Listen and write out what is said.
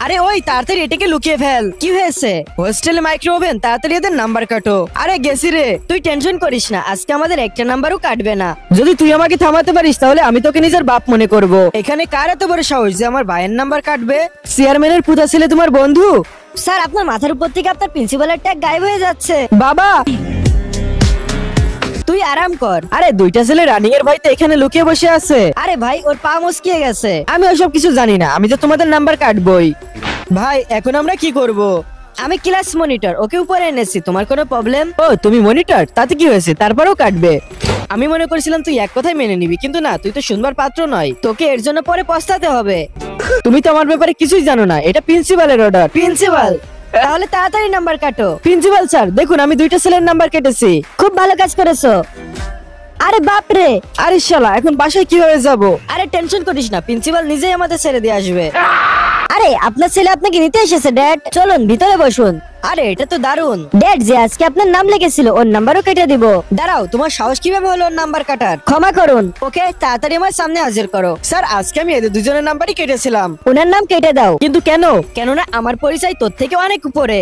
আরে ওই তাড়াতাড়ি এটাকে লুকিয়ে ফেল। কি হয়েছে? হোস্টেলে মাইক্রো ওভেন, তাড়াতাড়ি এদের নাম্বার কাটো। আরে গেছি রে, তুই টেনশন করিস না, আজকে আমাদের একটা নাম্বারও কাটবে না। যদি তুই আমাকে থামাতে পারিস তাহলে আমি তোকে নিজের বাপ মনে করব। এখানে কার এত বড় সাহস যে আমার ভাইয়ের নাম্বার কাটবে? চেয়ারম্যানের পুতা ছেলে তোমার বন্ধু? স্যার আপনার মাথার উপর থেকে আপনার প্রিন্সিপালের ট্যাগ গায়েব হয়ে যাচ্ছে। বাবা তুই আরাম কর। আরে দুইটা ছেলে রানিং এর ভয়তে এখানে লুকিয়ে বসে আছে। আরে ভাই ওর পা মুচকিয়ে গেছে। আমি ওসব কিছু জানি না, আমি তো তোমাদের নাম্বার কাটবই। ভাই এখন আমরা কি করব? আমি ক্লাস মনিটর, ওকে উপরে এনেছি। তোমার কোনো প্রবলেম? ও তুমি মনিটর, তাতে কি হয়েছে? তারপরেও কাটবে। আমি মনে করেছিলাম তুই এক কথাই মেনে নিবি, কিন্তু না, তুই তো শুনবার পাত্র নয়। তোকে এর জন্য পরে পস্তাতে হবে। তুমি তো আমার ব্যাপারে কিছুই জানো না, এটা প্রিন্সিপালের অর্ডার। প্রিন্সিপাল? তাহলে তাড়াতাড়ি নাম্বার কাটো। প্রিন্সিপাল স্যার দেখুন, আমি দুইটা ছেলের নাম্বার কেটেছি। খুব ভালো কাজ করেছো। আরে বাপরে, আরে শালা এখন বাসায় কিভাবে যাব? আরে টেনশন করিস না, প্রিন্সিপাল নিজেই আমাদের ছেড়ে দিয়ে আসবে। আরে আপনার ছেলে আপনাকে নিতে এসেছে ড্যাড, চলুন ভিতরে বসুন। আরে এটা তো দারুণ। ড্যাড যে আজকে আপনার নাম লিখেছিল ওর নাম্বারও কেটে দিব। দাঁড়াও, তোমার সাহস কিভাবে হলো ওর নাম্বার কাটার? ক্ষমা করুন। ওকে তাড়াতাড়ি আমার সামনে হাজির করো। স্যার আজকে আমি এদের দুজনের নাম্বারই কেটেছিলাম। ওনার নাম কেটে দাও। কিন্তু কেন? কেননা আমার পরিচয় তোর থেকে অনেক উপরে।